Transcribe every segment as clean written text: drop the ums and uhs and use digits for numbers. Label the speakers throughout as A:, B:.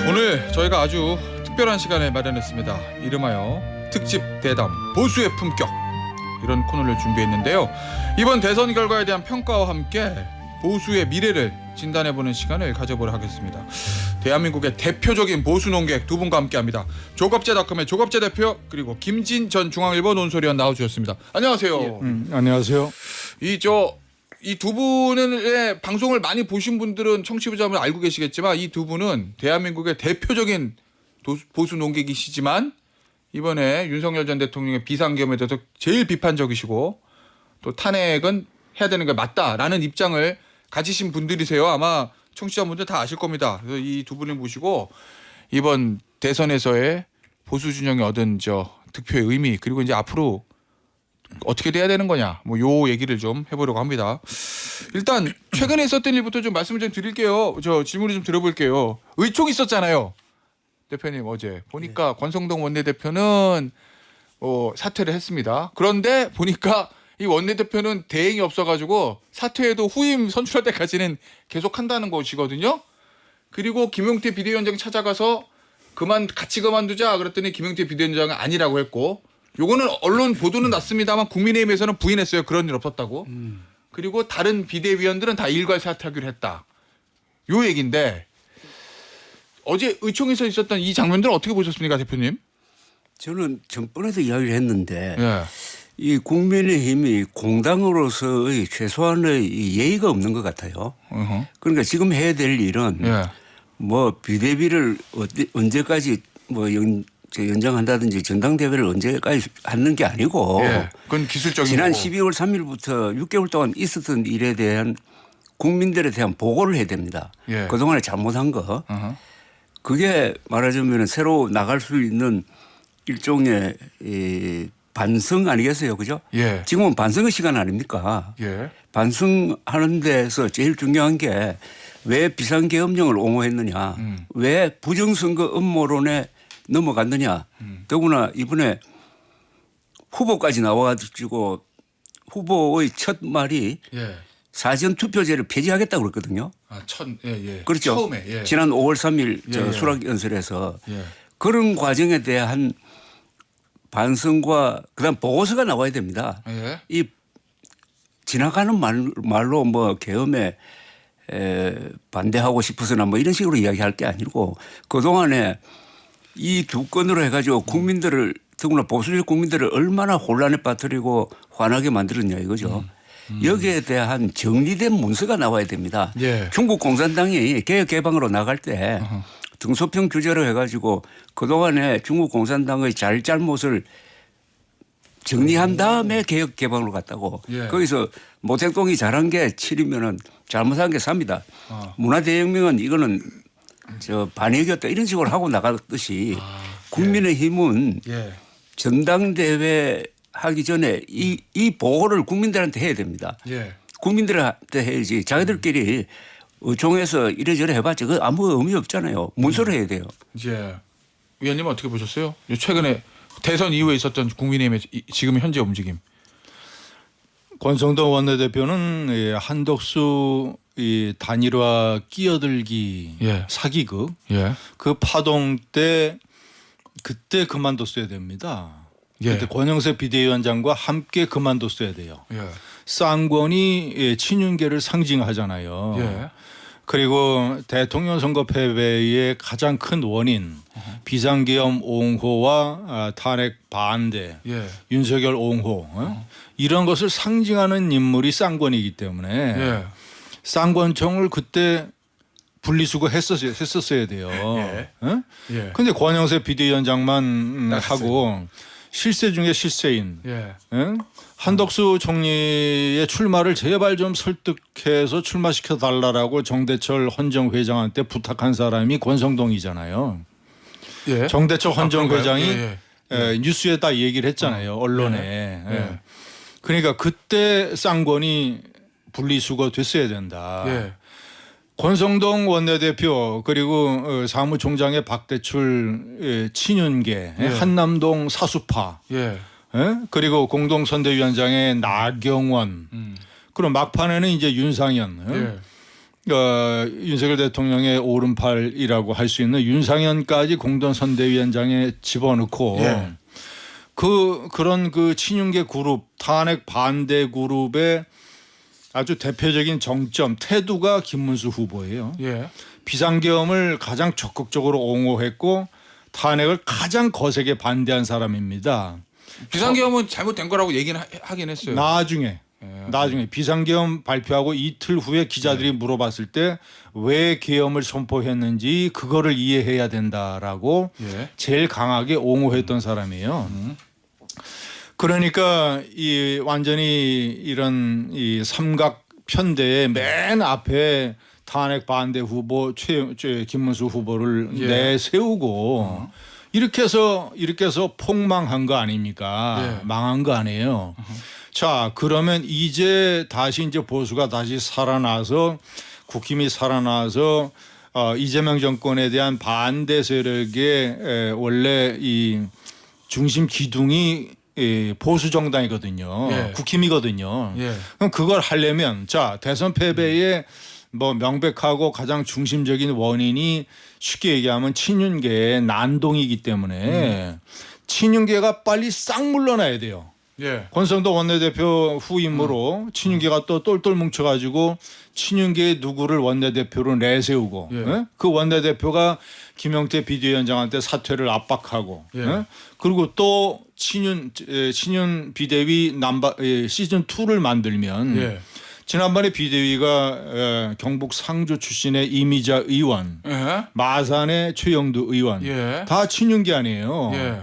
A: 오늘 저희가 아주 특별한 시간을 마련했습니다. 이름하여 특집 대담 보수의 품격, 이런 코너를 준비했는데요. 이번 대선 결과에 대한 평가와 함께 보수의 미래를 진단해보는 시간을 가져보려 하겠습니다. 대한민국의 대표적인 보수 논객 두 분과 함께합니다. 조갑제닷컴의 조갑제 대표, 그리고 김진 전 중앙일보 논설위원 나와주셨습니다. 안녕하세요.
B: 안녕하세요.
A: 이 두 분의 방송을 많이 보신 분들은 청취자분들 알고 계시겠지만, 이 두 분은 대한민국의 대표적인 보수 논객이시지만 이번에 윤석열 전 대통령의 비상계엄에 대해서 제일 비판적이시고 또 탄핵은 해야 되는 게 맞다라는 입장을 가지신 분들이세요. 아마 청취자분들 다 아실 겁니다. 그래서 이 두 분을 모시고 이번 대선에서의 보수 진영이 얻은 득표의 의미, 그리고 이제 앞으로 어떻게 돼야 되는 거냐, 요 얘기를 좀 해보려고 합니다. 일단 최근에 있었던 일부터 좀 말씀을 좀 드릴게요. 질문을 좀 들어볼게요. 의총 있었잖아요, 대표님. 어제 보니까 권성동 원내대표는 사퇴를 했습니다. 그런데 보니까 이 원내대표는 대행이 없어가지고 사퇴해도 후임 선출할 때까지는 계속 한다는 것이거든요. 그리고 김용태 비대위원장 찾아가서 같이 그만두자 그랬더니 김용태 비대위원장은 아니라고 했고, 요거는 언론 보도는 났습니다만 국민의힘에서는 부인했어요. 그런 일 없었다고. 그리고 다른 비대위원들은 다 일괄 사퇴하기로 했다. 요 얘기인데, 어제 의총에서 있었던 이 장면들은 어떻게 보셨습니까, 대표님?
C: 저는 전번에도 이야기를 했는데
A: 예.
C: 이 국민의힘이 공당으로서의 최소한의 예의가 없는 것 같아요. 그러니까 지금 해야 될 일은 비대위를 언제까지 연장한다든지 전당대회를 언제까지 하는 게 아니고,
A: 그건 기술적인
C: 지난
A: 거고.
C: 12월 3일부터 6개월 동안 있었던 일에 대한 국민들에 대한 보고를 해야 됩니다. 그동안에 잘못한 거. 그게 말하자면 새로 나갈 수 있는 일종의 반성 아니겠어요, 그죠? 지금은 반성의 시간 아닙니까? 반성하는 데서 제일 중요한 게 왜 비상계엄령을 옹호했느냐, 왜 부정선거 음모론에 넘어갔느냐. 더구나 이번에 후보까지 나와가지고 후보의 첫 말이 사전투표제를 폐지하겠다고 그랬거든요. 그렇죠.
A: 처음에.
C: 지난 5월 3일 수락연설에서 그런 과정에 대한 반성과 그다음 보고서가 나와야 됩니다. 이 지나가는 말로 계엄에 반대하고 싶어서나 이런 식으로 이야기할 게 아니고, 그동안에 이 두 건으로 해가지고 국민들을, 더구나 보수적 국민들을 얼마나 혼란에 빠뜨리고 화나게 만들었냐 이거죠. 여기에 대한 정리된 문서가 나와야 됩니다. 중국 공산당이 개혁 개방으로 나갈 때 등소평 규제로 해가지고 그동안에 중국 공산당의 잘못을 정리한 다음에 개혁 개방으로 갔다고. 거기서 모택동이 잘한 게 7이면은 잘못한 게 3이다. 문화대혁명은 이거는 반역이었다 이런 식으로 하고 나갔듯이 국민의힘은 전당대회 하기 전에 이 보고를 국민들한테 해야 됩니다. 국민들한테 해야지. 자기들끼리 의총에서 이래저래 해봤자 그 아무 의미 없잖아요. 문서로 해야 돼요.
A: 위원님은 어떻게 보셨어요? 최근에 대선 이후에 있었던 국민의힘의 지금 현재 움직임.
B: 권성동 원내대표는 한덕수 이 단일화 끼어들기 사기극 그 파동 때 그때 그만뒀어야 됩니다. 그때 권영세 비대위원장과 함께 그만뒀어야 돼요. 쌍권이 친윤계를 상징하잖아요. 그리고 대통령 선거 패배의 가장 큰 원인, 비상계엄 옹호와 탄핵 반대, 윤석열 옹호, 이런 것을 상징하는 인물이 쌍권이기 때문에 쌍권총을 그때 분리수거 했었어야 돼요. 그런데 권영세 비대위원장만 하고 실세 중에 실세인 한덕수 총리의 출마를 제발 좀 설득해서 출마시켜 달라라고 정대철 헌정 회장한테 부탁한 사람이 권성동이잖아요. 정대철 헌정 회장이 뉴스에 다 얘기를 했잖아요. 언론에. 그러니까 그때 쌍권이 분리수거 됐어야 된다. 권성동 원내대표 그리고 사무총장의 박대출 친윤계, 한남동 사수파, 그리고 공동선대위원장의 나경원, 그리고 막판에는 이제 윤상현, 윤석열 대통령의 오른팔이라고 할 수 있는 윤상현까지 공동선대위원장에 집어넣고
A: 예.
B: 그런 그 친윤계 그룹 탄핵 반대 그룹의 아주 대표적인 정점 태두가 김문수 후보예요.
A: 예.
B: 비상계엄을 가장 적극적으로 옹호했고 탄핵을 가장 거세게 반대한 사람입니다.
A: 비상계엄은 잘못된 거라고 얘기는 하긴 했어요.
B: 나중에 비상계엄 발표하고 이틀 후에 기자들이 물어봤을 때 왜 계엄을 선포했는지 그거를 이해해야 된다라고
A: 예.
B: 제일 강하게 옹호했던 사람이에요. 그러니까 이 완전히 이런 이 삼각 편대의 맨 앞에 탄핵 반대 후보 김문수 후보를
A: 예.
B: 내세우고 이렇게 해서 폭망한 거 아닙니까?
A: 예.
B: 망한 거 아니에요. 자, 그러면 이제 보수가 다시 살아나서 국힘이 살아나서 이재명 정권에 대한 반대 세력의 원래 이 중심 기둥이 보수 정당이거든요.
A: 예.
B: 국힘이거든요.
A: 예.
B: 그럼 그걸 하려면 자, 대선 패배의 뭐 명백하고 가장 중심적인 원인이 쉽게 얘기하면 친윤계의 난동이기 때문에 친윤계가 빨리 싹 물러나야 돼요.
A: 예.
B: 권성도 원내대표 후임으로 친윤계가 또 똘똘 뭉쳐가지고 친윤계의 누구를 원내대표로 내세우고
A: 예.
B: 예? 그 원내대표가 김용태 비대위원장한테 사퇴를 압박하고
A: 예.
B: 예? 그리고 또 친윤 비대위 시즌 2를 만들면
A: 예.
B: 지난번에 비대위가 경북 상주 출신의 이미자 의원,
A: 예.
B: 마산의 최영두 의원
A: 예.
B: 다 친윤계 아니에요.
A: 예.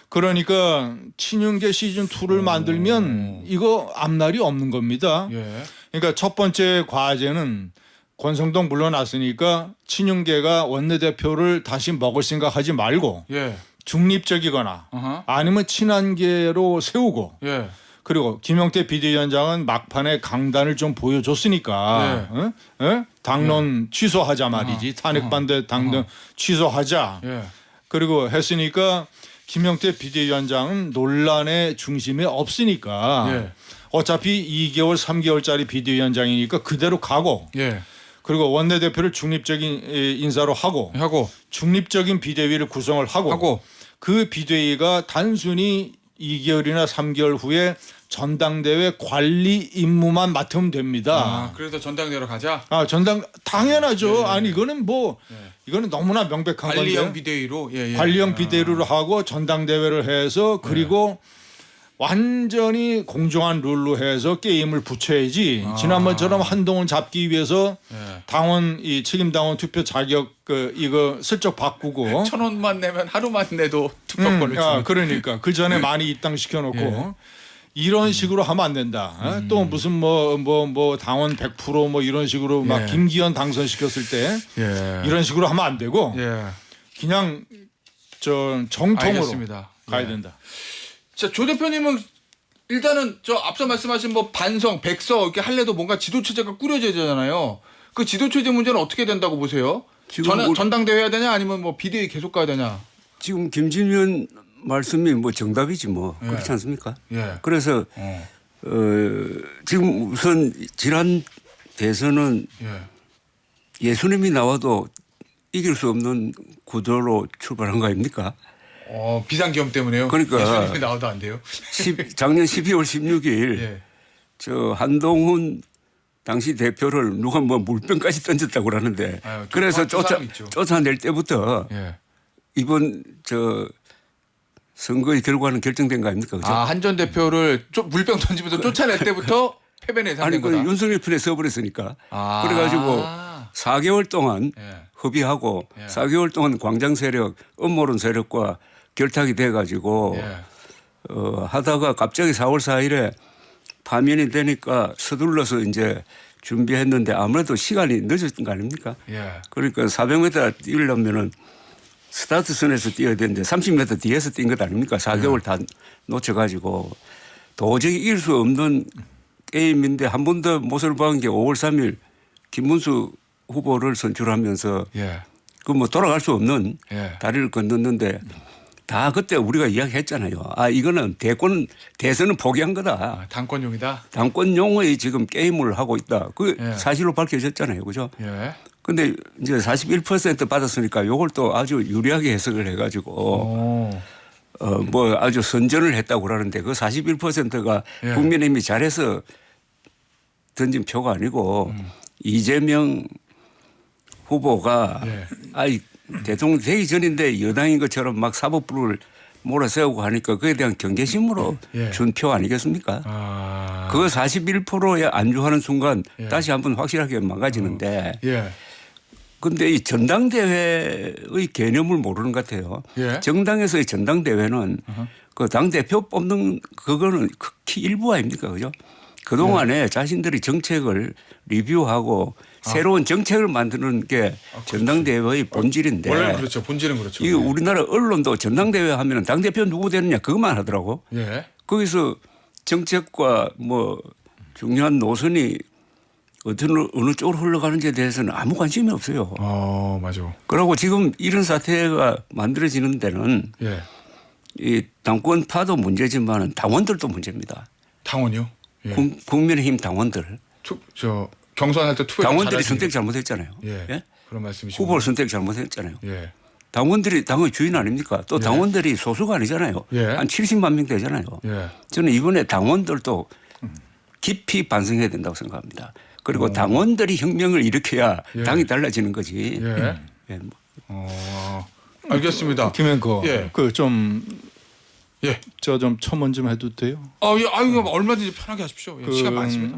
B: 그러니까 친윤계 시즌 2를 만들면 이거 앞날이 없는 겁니다.
A: 예.
B: 그러니까 첫 번째 과제는 권성동 물러났으니까 친윤계가 원내대표를 다시 먹을 생각하지 말고
A: 예.
B: 중립적이거나
A: 어허.
B: 아니면 친한계로 세우고
A: 예.
B: 그리고 김용태 비대위원장은 막판에 강단을 좀 보여줬으니까 당론 취소하자 말이지. 탄핵 반대 당론 취소하자.
A: 예.
B: 그리고 했으니까 김용태 비대위원장은 논란의 중심에 없으니까
A: 예.
B: 어차피 2개월 3개월짜리 비대위원장이니까 그대로 가고
A: 예.
B: 그리고 원내대표를 중립적인 인사로 하고 중립적인 비대위를 구성을 하고 그 비대위가 단순히 2개월이나 3개월 후에 전당대회 관리 임무만 맡으면 됩니다.
A: 아, 그래서 전당대회로 가자.
B: 당연하죠.
A: 예.
B: 아니 이거는 이거는 너무나 명백한
A: 관리형
B: 건데.
A: 비대위로. 예. 예.
B: 관리형 비대위로 하고 전당대회를 해서 그리고 완전히 공정한 룰로 해서 게임을 붙여야지. 지난번처럼 한동훈 잡기 위해서
A: 예.
B: 당원 이 책임 당원 투표 자격 이거 슬쩍 바꾸고
A: 1,000원만 내면 하루만 내도 투표권을 주는.
B: 그러니까 그 전에 많이 입당시켜 놓고
A: 예.
B: 이런 식으로 하면 안 된다. 또 무슨 뭐 당원 100% 뭐 이런 식으로 막
A: 예.
B: 김기현 당선시켰을 때
A: 예.
B: 이런 식으로 하면 안 되고
A: 예.
B: 그냥 정통으로
A: 알겠습니다.
B: 가야
A: 예.
B: 된다.
A: 자, 조 대표님은 일단은 저 앞서 말씀하신 뭐 반성, 백서 이렇게 할래도 뭔가 지도체제가 꾸려져야 되잖아요. 그 지도체제 문제는 어떻게 된다고 보세요? 전당대회 해야 되냐 아니면 뭐 비대위 계속 가야 되냐?
C: 지금 김진현 말씀이 뭐 정답이지 뭐 그렇지 않습니까?
A: 예.
C: 그래서 지금 우선 지난 대선은 예수님이 나와도 이길 수 없는 구도로 출발한 거 아닙니까?
A: 비상계엄 때문에요.
C: 그러니까
A: 예수님이 나와도 안 돼요.
C: 작년 12월 16일
A: 예.
C: 저 한동훈 당시 대표를 누가 뭐 물병까지 던졌다고 그러는데 그래서 쫓아낼 때부터 이번 저 선거의 결과는 결정된 거 아닙니까? 그죠?
A: 한 전 대표를 물병 던지면서 쫓아낼 때부터 패배는 예상된 거다.
C: 윤석열 편에 서버렸으니까. 그래가지고 4개월 동안 협의하고 4개월 동안 광장 세력, 음모론 세력과 결탁이 돼가지고 하다가 갑자기 4월 4일에 파면이 되니까 서둘러서 이제 준비했는데 아무래도 시간이 늦었던 거 아닙니까? 그러니까 400m 뛰려면은 스타트선에서 뛰어야 되는데 30m 뒤에서 뛴 것 아닙니까? 4개월 다 놓쳐가지고 도저히 이길 수 없는 게임인데 한 번 더 못을 박은 게 5월 3일 김문수 후보를 선출하면서 그 뭐 돌아갈 수 없는 다리를 건넜는데 다 그때 우리가 이야기했잖아요. 아 이거는 대선은 포기한 거다.
A: 당권용이다.
C: 당권용의 지금 게임을 하고 있다. 그
A: 예.
C: 사실로 밝혀졌잖아요. 그죠?
A: 예.
C: 근데 이제 41% 받았으니까 요걸 또 아주 유리하게 해석을 해가지고
A: 오.
C: 뭐 아주 선전을 했다고 그러는데 그 41%가
A: 예.
C: 국민의힘이 잘해서 던진 표가 아니고 이재명 후보가
A: 예.
C: 아이 대통령 되기 전인데 여당인 것처럼 막 사법부를 몰아세우고 하니까 그에 대한 경계심으로
A: 예.
C: 준 표 아니겠습니까?
A: 아.
C: 그 41%에 안주하는 순간
A: 예.
C: 다시 한번 확실하게 망가지는데
A: 예.
C: 근데 이 전당대회의 개념을 모르는 것 같아요.
A: 예.
C: 정당에서의 전당대회는 그 당대표 뽑는 그거는 극히 일부 아닙니까? 그죠? 그동안에 자신들이 정책을 리뷰하고 새로운 정책을 만드는 게 전당대회의 본질인데.
A: 원래 그렇죠. 본질은 그렇죠.
C: 이거 우리나라 언론도 전당대회 하면 당대표 누구 되느냐 그것만 하더라고.
A: 예.
C: 거기서 정책과 뭐 중요한 노선이 어느 쪽으로 흘러가는지에 대해서는 아무 관심이 없어요.
A: 맞아.
C: 그리고 지금 이런 사태가 만들어지는 데는
A: 예.
C: 이 당권파도 문제지만 당원들도 문제입니다.
A: 당원이요? 예.
C: 국민의힘 당원들.
A: 경선할 때 투표
C: 당원들이 선택 잘못했잖아요.
A: 예.
C: 예?
A: 그런 말씀이시고.
C: 후보를 선택 잘못했잖아요.
A: 예.
C: 당원들이 당의 주인 아닙니까? 또 당원들이 소수가 아니잖아요.
A: 예.
C: 한 70만 명 되잖아요.
A: 예.
C: 저는 이번에 당원들도 깊이 반성해야 된다고 생각합니다. 그리고 당원들이 혁명을 일으켜야
A: 예.
C: 당이 달라지는 거지.
A: 예.
C: 예.
A: 알겠습니다.
B: 김현거
A: 예.
B: 그좀
A: 예.
B: 저 좀 첨언 좀 해도 돼요?
A: 예. 아유, 얼마든지 편하게 하십시오. 예. 시간 많습니다.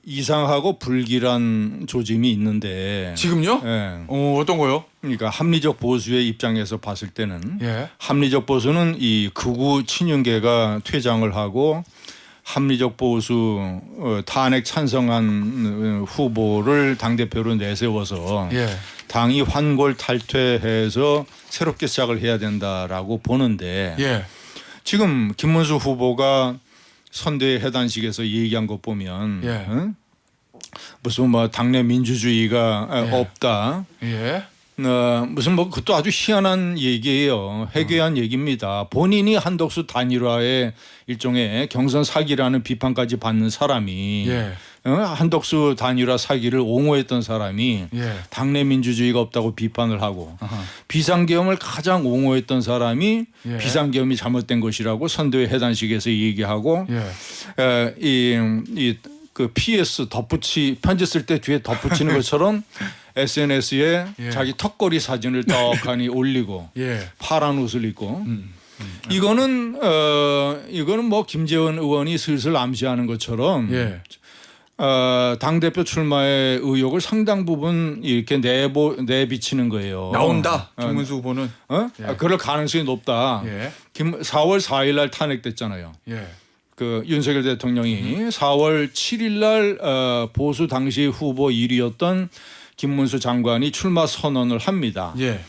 B: 이상하고 불길한 조짐이 있는데
A: 지금요?
B: 예.
A: 어떤 거요?
B: 그러니까 합리적 보수의 입장에서 봤을 때는
A: 예.
B: 합리적 보수는 이 극우 친윤계가 퇴장을 하고 합리적 보수 탄핵 찬성한 후보를 당대표로 내세워서
A: 예.
B: 당이 환골 탈퇴해서 새롭게 시작을 해야 된다라고 보는데
A: 예.
B: 지금 김문수 후보가 선대위 해단식에서 얘기한 것 보면
A: 예.
B: 응? 무슨 뭐 당내 민주주의가
A: 예.
B: 없다.
A: 예.
B: 무슨 뭐 그것도 아주 희한한 얘기예요. 해괴한 얘기입니다. 본인이 한덕수 단일화의 일종의 경선 사기라는 비판까지 받는 사람이
A: 예.
B: 한덕수 단일화 사기를 옹호했던 사람이
A: 예.
B: 당내 민주주의가 없다고 비판을 하고
A: 아하.
B: 비상계엄을 가장 옹호했던 사람이
A: 예.
B: 비상계엄이 잘못된 것이라고 선대위 해단식에서 얘기하고
A: 예.
B: 그 PS 편지 쓸 때 뒤에 덧붙이는 것처럼 SNS에
A: 예.
B: 자기 턱걸이 사진을 떡하니 올리고
A: 예.
B: 파란 옷을 입고 이거는 뭐 김재원 의원이 슬슬 암시하는 것처럼
A: 예.
B: 당 대표 출마의 의욕을 상당 부분 이렇게 내비치는 거예요.
A: 나온다. 김문수 후보는. 예.
B: 그럴 가능성이 높다.
A: 예.
B: 4월 4일 날 탄핵됐잖아요.
A: 예.
B: 그 윤석열 대통령이 4월 7일 날 보수 당시 후보 1위였던 김문수 장관이 출마 선언을 합니다.
A: 예.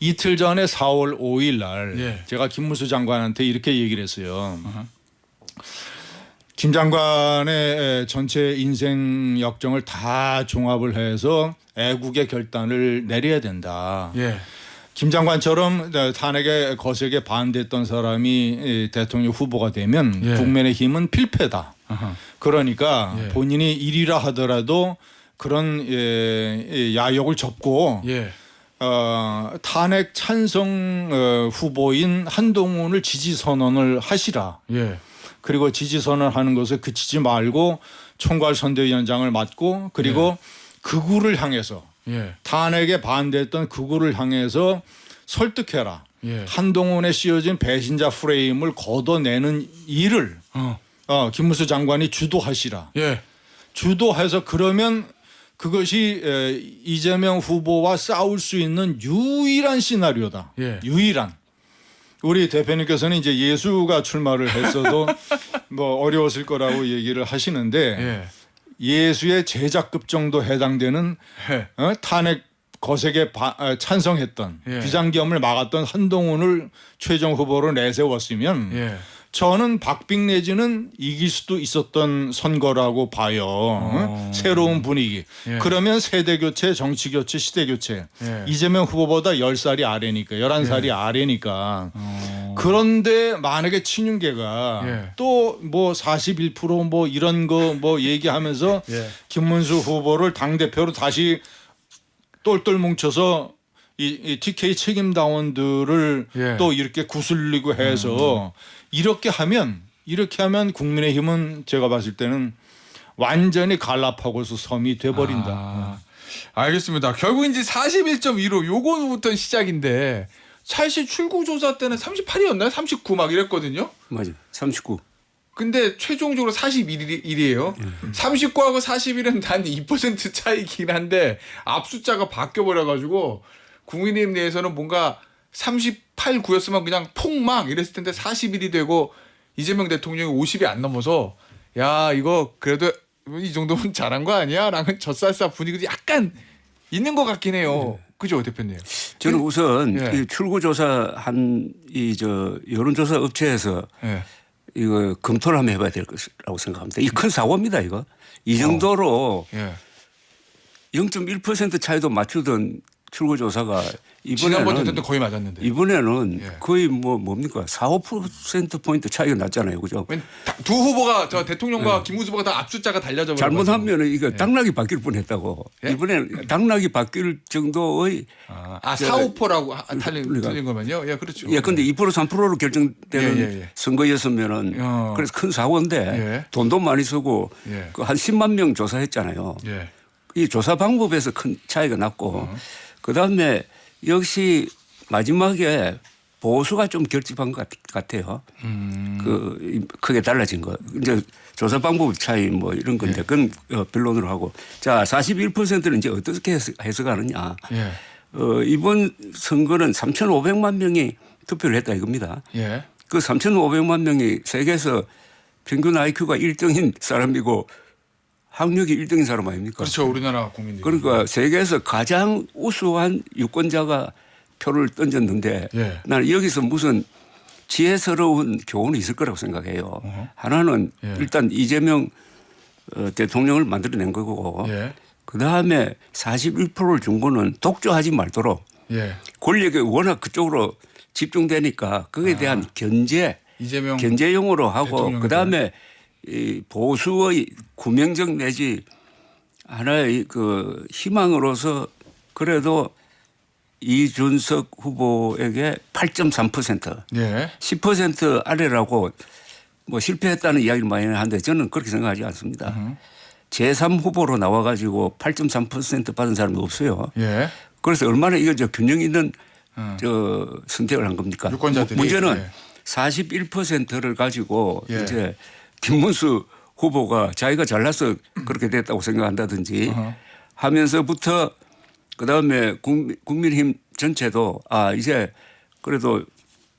B: 이틀 전에 4월 5일 날
A: 예.
B: 제가 김문수 장관한테 이렇게 얘기를 했어요. 김 장관의 전체 인생 역정을 다 종합을 해서 애국의 결단을 내려야 된다.
A: 예.
B: 김 장관처럼 탄핵에 거세게 반대했던 사람이 대통령 후보가 되면
A: 예.
B: 국민의힘은 필패다.
A: 아하.
B: 그러니까
A: 예.
B: 본인이 1위라 하더라도 그런 야욕을 접고
A: 예.
B: 탄핵 찬성 후보인 한동훈을 지지 선언을 하시라.
A: 예.
B: 그리고 지지 선언하는 것에 그치지 말고 총괄 선대위원장을 맡고 그리고 극우를 향해서
A: 예.
B: 탄핵에 반대했던 극우를 향해서 설득해라.
A: 예.
B: 한동훈에 씌워진 배신자 프레임을 걷어내는 일을 김문수 장관이 주도하시라.
A: 예.
B: 주도해서 그러면 그것이 이재명 후보와 싸울 수 있는 유일한 시나리오다.
A: 예.
B: 유일한. 우리 대표님께서는 이제 예수가 출마를 했어도 뭐 어려웠을 거라고 얘기를 하시는데
A: 예.
B: 예수의 제자급 정도 해당되는
A: 예.
B: 탄핵 거세게 찬성했던
A: 예.
B: 비상계엄을 막았던 한동훈을 최종 후보로 내세웠으면
A: 예.
B: 저는 박빙 내지는 이길 수도 있었던 선거라고 봐요. 새로운 분위기.
A: 예.
B: 그러면 세대교체, 정치교체, 시대교체.
A: 예.
B: 이재명 후보보다 10살이 아래니까 11살이 아래니까 그런데 만약에 친윤계가
A: 예.
B: 또 뭐 41%뭐 이런 거 뭐 얘기하면서
A: 예.
B: 김문수 후보를 당 대표로 다시 똘똘 뭉쳐서 이 TK 책임당원들을
A: 예.
B: 또 이렇게 구슬리고 해서 이렇게 하면 국민의힘은 제가 봤을 때는 완전히 갈라파고스 섬이 돼버린다.
A: 아, 알겠습니다. 결국 이제 41.15 요거부터 시작인데 사실 출구조사 때는 38이었나요? 39 막 이랬거든요.
C: 맞아. 39.
A: 근데 최종적으로 41이에요. 39하고 41은 단 2% 차이긴 한데 앞숫자가 바뀌어버려가지고 국민의힘 내에서는 뭔가 38, 9였으면 그냥 폭망 이랬을 텐데 41이 되고 이재명 대통령이 50이 안 넘어서 야 이거 그래도 이 정도면 잘한 거 아니야? 라는 젖살싸 분위기도 약간 있는 것 같긴 해요. 그죠 대표님?
C: 저는 우선
A: 예.
C: 이 출구조사한 이 여론조사 업체에서
A: 예.
C: 이거 검토를 한번 해봐야 될 것이라고 생각합니다. 이 큰 사고입니다, 이거. 이 정도로
A: 예.
C: 0.1% 차이도 맞추던 출구조사가
A: 지난번
C: 이번에는
A: 대통령 거의 맞았는데.
C: 이번에는
A: 예.
C: 거의 뭡니까 4~5% 포인트 차이가 났잖아요, 그죠?
A: 두 후보가 저 대통령과 김문수 후보가 다 앞숫자가 달려져 버려가지고.
C: 잘못하면 이거 당락이 바뀔 뻔했다고.
A: 예?
C: 이번에 당락이 바뀔 정도의
A: 4~5%라고 틀린 거면요. 예, 그렇죠.
C: 예, 근데 2% 3%로 결정되는
A: 예.
C: 선거였으면은
A: 어.
C: 그래서 큰 사고인데
A: 예.
C: 돈도 많이 쓰고
A: 예.
C: 그 한 10만 명 조사했잖아요.
A: 예.
C: 이 조사 방법에서 큰 차이가 났고 그다음에 역시 마지막에 보수가 좀 결집한 것 같아요. 그 크게 달라진 거. 이제 조사 방법 차이 뭐 이런 건데 그건 변론으로 하고 자 41%는 이제 어떻게 해석하느냐.
A: 예.
C: 이번 선거는 3,500만 명이 투표를 했다 이겁니다.
A: 예.
C: 그 3,500만 명이 세계에서 평균 IQ가 1등인 사람이고 학력이 1등인 사람 아닙니까?
A: 그렇죠. 우리나라 국민들.
C: 그러니까 세계에서 가장 우수한 유권자가 표를 던졌는데
A: 예.
C: 나는 여기서 무슨 지혜스러운 교훈이 있을 거라고 생각해요. 하나는
A: 예.
C: 일단 이재명 대통령을 만들어낸 거고
A: 예.
C: 그다음에 41%를 준 거는 독조하지 말도록
A: 예.
C: 권력이 워낙 그쪽으로 집중되니까 거기에 대한
A: 이재명
C: 견제용으로 하고
A: 대통령한테.
C: 그다음에 이 보수의 구명적 내지 하나의 그 희망으로서 그래도 이준석 후보에게 8.3%
A: 예.
C: 10% 아래라고 뭐 실패했다는 이야기를 많이 하는데 저는 그렇게 생각하지 않습니다. 제3 후보로 나와가지고 8.3% 받은 사람이 없어요.
A: 예.
C: 그래서 얼마나 이거 균형 있는 선택을 한 겁니까?
A: 유권자들이.
C: 문제는
A: 예.
C: 41%를 가지고
A: 예.
C: 이제 김문수 후보가 자기가 잘나서 그렇게 됐다고 생각한다든지 하면서부터 그다음에 국민의힘 전체도 이제 그래도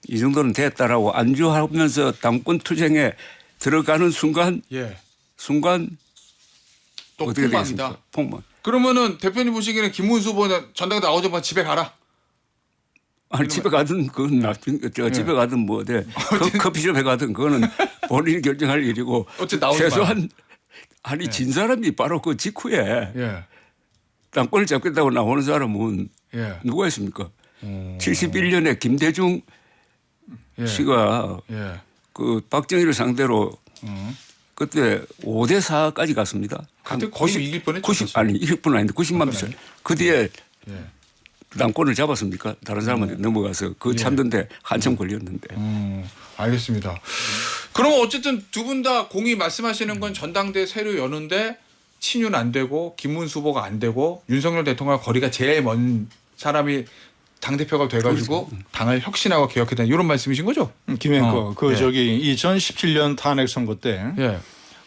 C: 이 정도는 됐다라고 안주하면서 당권 투쟁에 들어가는 순간
A: 예. 또
C: 어떻게
A: 폭망이다.
C: 되겠습니까? 폭망.
A: 그러면은 대표님 보시기에는 김문수 후보는 전당대 나오자마자 집에 가라.
C: 아니 집에 가든 그건 집에 가든 뭐 커피숍에 가든 그거는 본인이 결정할 일이고
A: 어쨌든 나오지
C: 최소한 아니 진 사람이 바로 그 직후에
A: 예.
C: 당권을 잡겠다고 나오는 사람은
A: 예.
C: 누가 있습니까? 71년에 김대중
A: 예.
C: 씨가
A: 예.
C: 그 박정희를 상대로 그때 5대4까지 갔습니다.
A: 그때 거의 이길 뻔했죠.
C: 90 아니 이길 뻔 아닌데 90만 표. 그 뒤에
A: 예.
C: 당권을 잡았습니까? 다른 사람한테 넘어가서 그 찾는데 한참 걸렸는데.
A: 알겠습니다. 그럼 어쨌든 두 분 다 공이 말씀하시는 건 전당대 새로 여는데 친윤 안 되고 김문수 후보가 안 되고 윤석열 대통령과 거리가 제일 먼 사람이 당대표가 돼가지고 당을 혁신하고 개혁했다 이런 말씀이신 거죠?
B: 김행거 그
A: 예.
B: 저기 2017년 탄핵 선거 때
A: 예.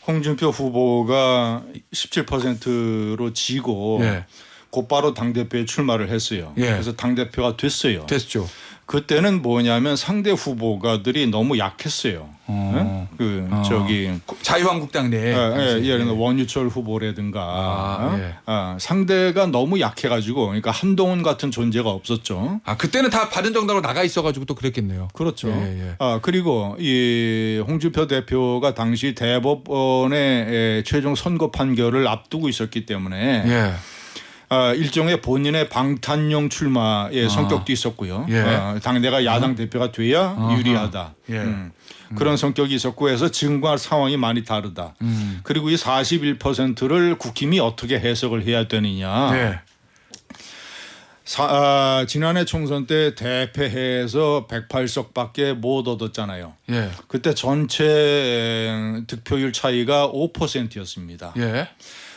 B: 홍준표 후보가 17%로 지고
A: 예.
B: 곧바로 당대표에 출마를 했어요.
A: 예.
B: 그래서 당대표가 됐어요.
A: 됐죠.
B: 그때는 뭐냐면 상대 후보가들이 너무 약했어요. 그 저기
A: 자유한국당 내에.
B: 예를 들어 원유철 후보라든가
A: 예.
B: 상대가 너무 약해가지고 그러니까 한동훈 같은 존재가 없었죠.
A: 그때는 다 바른정당으로 나가 있어가지고 또 그랬겠네요.
B: 그렇죠.
A: 예.
B: 그리고 이 홍준표 대표가 당시 대법원의 최종 선고 판결을 앞두고 있었기 때문에
A: 예.
B: 일종의 본인의 방탄용 출마의 성격도 있었고요.
A: 예.
B: 당내가 야당 대표가 돼야 유리하다.
A: 예.
B: 그런 성격이 있었고 해서 지금과 상황이 많이 다르다. 그리고 이 41%를 국힘이 어떻게 해석을 해야 되느냐.
A: 예.
B: 지난해 총선 때 대패해서 108석밖에 못 얻었잖아요.
A: 예.
B: 그때 전체 득표율 차이가 5%였습니다.
A: 예.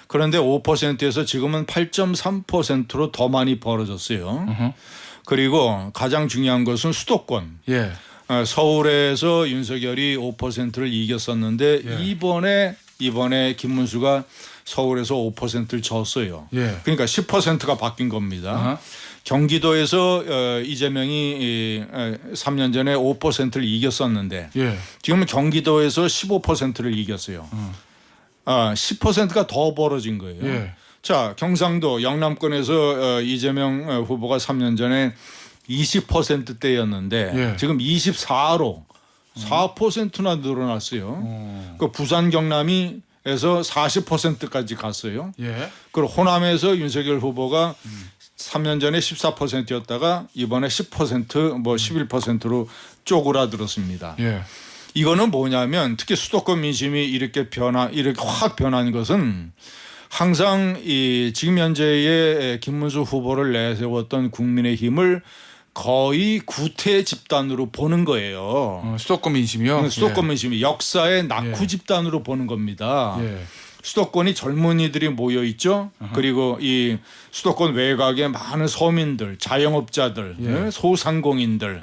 B: 그런데 5%에서 지금은 8.3%로 더 많이 벌어졌어요. 그리고 가장 중요한 것은 수도권.
A: 예.
B: 서울에서 윤석열이 5%를 이겼었는데
A: 예.
B: 이번에 김문수가 서울에서 5%를 졌어요.
A: 예.
B: 그러니까 10%가 바뀐 겁니다. 경기도에서 이재명이 3년 전에 5%를 이겼었는데
A: 예.
B: 지금은 경기도에서 15%를 이겼어요. 10%가 더 벌어진 거예요.
A: 예.
B: 자, 경상도 영남권에서 이재명 후보가 3년 전에 20%대였는데
A: 예.
B: 지금 24로 4%나 늘어났어요. 그 부산 경남이 에서 40%까지 갔어요.
A: 예.
B: 그리고 호남에서 윤석열 후보가 3년 전에 14%였다가 이번에 10% 뭐 11%로 쪼그라들었습니다.
A: 예.
B: 이거는 뭐냐면 특히 수도권 민심이 이렇게 확 변한 것은 항상 이 지금 현재의 김문수 후보를 내세웠던 국민의힘을 거의 구태 집단으로 보는 거예요.
A: 수도권 민심이요?
B: 수도권 민심이 역사의 낙후
A: 예.
B: 집단으로 보는 겁니다.
A: 예.
B: 수도권이 젊은이들이 모여 있죠. 그리고 이 수도권 외곽에 많은 서민들, 자영업자들,
A: 예.
B: 소상공인들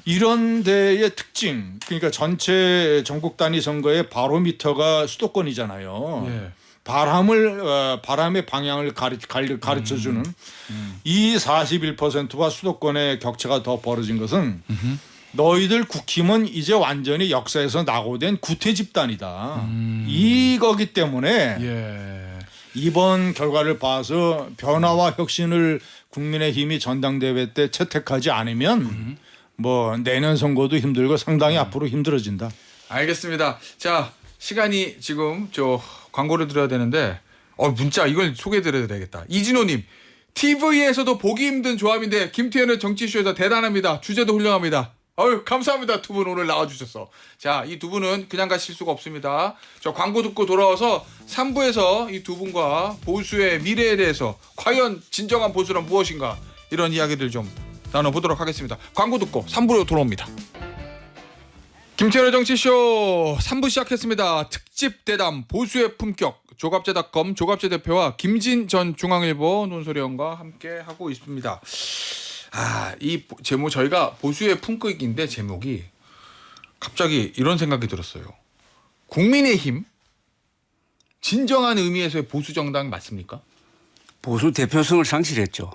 B: 이런 데의 특징. 그러니까 전체 전국 단위 선거의 바로미터가 수도권이잖아요.
A: 예.
B: 바람의 방향을 가르쳐주는 이 41%와 수도권의 격차가 더 벌어진 것은 너희들 국힘은 이제 완전히 역사에서 낙오된 구태 집단이다. 이거기 때문에
A: 예.
B: 이번 결과를 봐서 변화와 혁신을 국민의힘이 전당대회 때 채택하지 않으면 뭐 내년 선거도 힘들고 상당히 앞으로 힘들어진다.
A: 알겠습니다. 자, 시간이 지금 광고를 드려야 되는데 문자 이걸 소개해드려야 되겠다. 이진호님, TV에서도 보기 힘든 조합인데 김태현의 정치쇼에서 대단합니다. 주제도 훌륭합니다. 감사합니다. 두 분 오늘 나와주셔서. 자, 이 두 분은 그냥 가실 수가 없습니다. 저 광고 듣고 돌아와서 3부에서 이 두 분과 보수의 미래에 대해서 과연 진정한 보수란 무엇인가 이런 이야기들 좀 나눠보도록 하겠습니다. 광고 듣고 3부로 돌아옵니다. 김태현의 정치쇼 3부 시작했습니다. 특집 대담 보수의 품격 조갑제닷컴 조갑제 대표와 김진 전 중앙일보 논설위원과 함께 하고 있습니다. 이 제목 저희가 보수의 품격인데 제목이 갑자기 이런 생각이 들었어요. 국민의힘 진정한 의미에서의 보수 정당 맞습니까?
C: 보수 대표성을 상실했죠.